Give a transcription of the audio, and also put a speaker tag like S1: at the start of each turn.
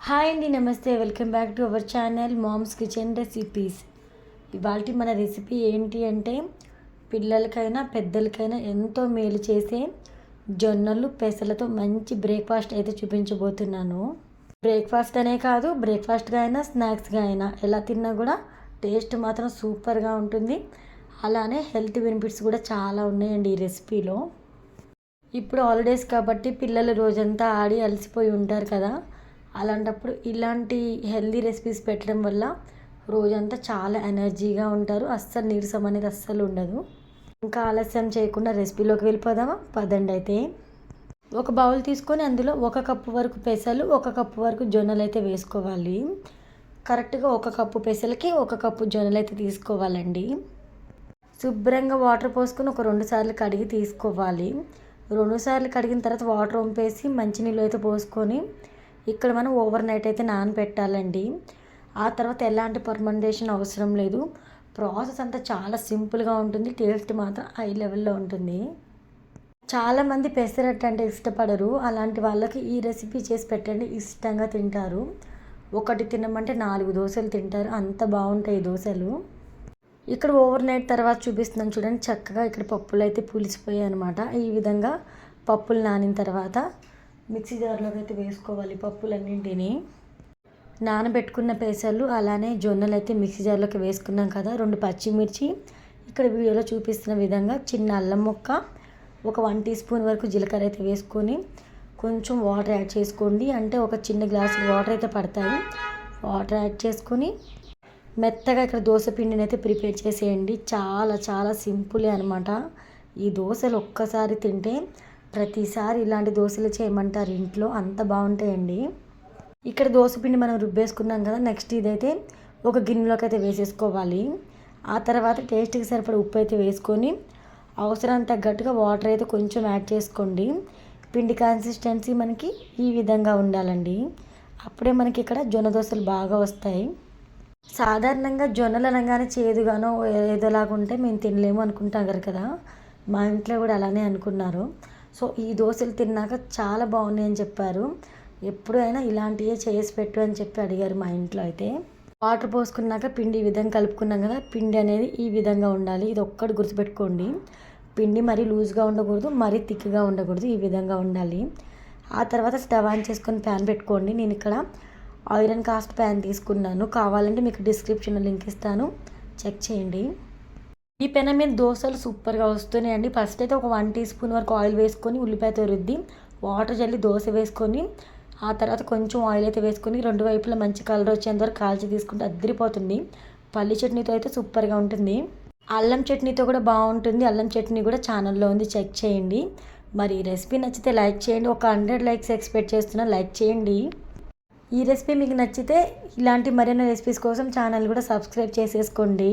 S1: Hi అండి, నమస్తే. Welcome back to our channel mom's kitchen recipes. ఇవాళ మన రెసిపీ ఏంటి అంటే పిల్లలకైనా పెద్దలకైనా ఎంతో మేలు చేసే జొన్నలు పెసలతో మంచి బ్రేక్ఫాస్ట్ అయితే చూపించబోతున్నాను. బ్రేక్ఫాస్ట్ అనే కాదు, బ్రేక్ఫాస్ట్గా అయినా స్నాక్స్గా అయినా ఎలా తిన్నా కూడా టేస్ట్ మాత్రం సూపర్గా ఉంటుంది. అలానే హెల్త్ బెనిఫిట్స్ కూడా చాలా ఉన్నాయండి ఈ రెసిపీలో. ఇప్పుడు హాలిడేస్ కాబట్టి పిల్లలు రోజంతా ఆడి అలసిపోయి ఉంటారు కదా. అలాంటప్పుడు ఇలాంటి హెల్దీ రెసిపీస్ పెట్టడం వల్ల రోజంతా చాలా ఎనర్జీగా ఉంటారు. అస్సలు నీరసం అనేది అస్సలు ఉండదు. ఇంకా ఆలస్యం చేయకుండా రెసిపీలోకి వెళ్ళిపోదామా? పదండి. అయితే ఒక బౌల్ తీసుకొని అందులో 1 కప్పు వరకు పెసలు, 1 కప్పు వరకు జొన్నలు అయితే వేసుకోవాలి. కరెక్ట్గా 1 కప్పు పెసలకి 1 కప్పు జొన్నలు అయితే తీసుకోవాలండి. శుభ్రంగా వాటర్ పోసుకొని ఒక 2 సార్లు కడిగి తీసుకోవాలి. 2 సార్లు కడిగిన తర్వాత వాటర్ వంపేసి మంచినీళ్ళు అయితే పోసుకొని ఇక్కడ మనం ఓవర్ నైట్ అయితే నానబెట్టాలండి. ఆ తర్వాత ఎలాంటి ఫర్మెంటేషన్ అవసరం లేదు. ప్రాసెస్ అంతా చాలా సింపుల్గా ఉంటుంది. టేస్ట్ మాత్రం హై లెవెల్లో ఉంటుంది. చాలామంది పెసరట్టు అంటే ఇష్టపడరు. అలాంటి వాళ్ళకి ఈ రెసిపీ చేసి పెట్టండి, ఇష్టంగా తింటారు. ఒకటి తినమంటే 4 దోశలు తింటారు, అంత బాగుంటాయి దోశలు. ఇక్కడ ఓవర్ నైట్ తర్వాత చూపిస్తున్నాను చూడండి. చక్కగా ఇక్కడ పప్పులు అయితే పులిసిపోయాయి అనమాట. ఈ విధంగా పప్పులు నానిన తర్వాత మిక్సీ జార్లోకి అయితే వేసుకోవాలి పప్పులన్నింటినీ. నానబెట్టుకున్న పెసలు అలానే జొన్నలు అయితే మిక్సీ జార్లోకి వేసుకున్నాం కదా. 2 పచ్చిమిర్చి, ఇక్కడ వీడియోలో చూపిస్తున్న విధంగా చిన్న అల్లం ముక్క, ఒక 1 టీ స్పూన్ వరకు జీలకర్ర అయితే వేసుకొని కొంచెం వాటర్ యాడ్ చేసుకోండి. అంటే ఒక చిన్న గ్లాసు వాటర్ అయితే పడతాయి. వాటర్ యాడ్ చేసుకొని మెత్తగా ఇక్కడ దోశ పిండిని అయితే ప్రిపేర్ చేసేయండి. చాలా చాలా సింపులే అనమాట. ఈ దోశలు ఒక్కసారి తింటే ప్రతిసారి ఇలాంటి దోశలు చేయమంటారు ఇంట్లో, అంత బాగుంటాయండి. ఇక్కడ దోశ పిండి మనం రుబ్బేసుకున్నాం కదా. నెక్స్ట్ ఇదైతే ఒక గిన్నెలోకి అయితే వేసేసుకోవాలి. ఆ తర్వాత టేస్ట్కి సరిపడా ఉప్పు అయితే వేసుకొని అవసరానికి తగ్గట్టుగా వాటర్ అయితే కొంచెం యాడ్ చేసుకోండి. పిండి కన్సిస్టెన్సీ మనకి ఈ విధంగా ఉండాలండి. అప్పుడే మనకి ఇక్కడ జొన్న దోశలు బాగా వస్తాయి. సాధారణంగా జొన్నలు అనగానే చేదుగానో ఏదోలాగా ఉంటే మేము తినలేము అనుకుంటాం కదా. మా ఇంట్లో కూడా అలానే అనుకున్నారు. సో ఈ దోశలు తిన్నాక చాలా బాగున్నాయి అని చెప్పారు. ఎప్పుడైనా ఇలాంటివే చేసి పెట్టు అని చెప్పి అడిగారు మా ఇంట్లో అయితే. వాటర్ పోసుకున్నాక పిండి ఈ విధంగా కలుపుకున్నాం కదా. పిండి అనేది ఈ విధంగా ఉండాలి. ఇది ఒక్కటి గుర్తుపెట్టుకోండి. పిండి మరీ లూజ్గా ఉండకూడదు, మరీ థిక్గా ఉండకూడదు, ఈ విధంగా ఉండాలి. ఆ తర్వాత స్టవ్ ఆన్ చేసుకొని ప్యాన్ పెట్టుకోండి. నేను ఇక్కడ ఐరన్ కాస్ట్ ప్యాన్ తీసుకున్నాను. కావాలంటే మీకు డిస్క్రిప్షన్లో లింక్ ఇస్తాను, చెక్ చేయండి. ఈ పెన మీద దోశలు సూపర్గా వస్తున్నాయండి. ఫస్ట్ అయితే ఒక 1 టీ స్పూన్ వరకు ఆయిల్ వేసుకొని ఉల్లిపాయతో రుద్ది వాటర్ జల్లి దోశ వేసుకొని ఆ తర్వాత కొంచెం ఆయిల్ అయితే వేసుకొని 2 వైపులా మంచి కలర్ వచ్చేంత వరకు కాల్చి తీసుకుంటే అద్దరిపోతుంది. పల్లి చట్నీతో అయితే సూపర్గా ఉంటుంది. అల్లం చట్నీతో కూడా బాగుంటుంది. అల్లం చట్నీ కూడా ఛానల్లో ఉంది, చెక్ చేయండి. మరి ఈ రెసిపీ నచ్చితే లైక్ చేయండి. ఒక 100 లైక్స్ ఎక్స్పెక్ట్ చేస్తున్నా, లైక్ చేయండి. ఈ రెసిపీ మీకు నచ్చితే ఇలాంటి మరిన్ని రెసిపీస్ కోసం ఛానల్ కూడా సబ్స్క్రైబ్ చేసేసుకోండి.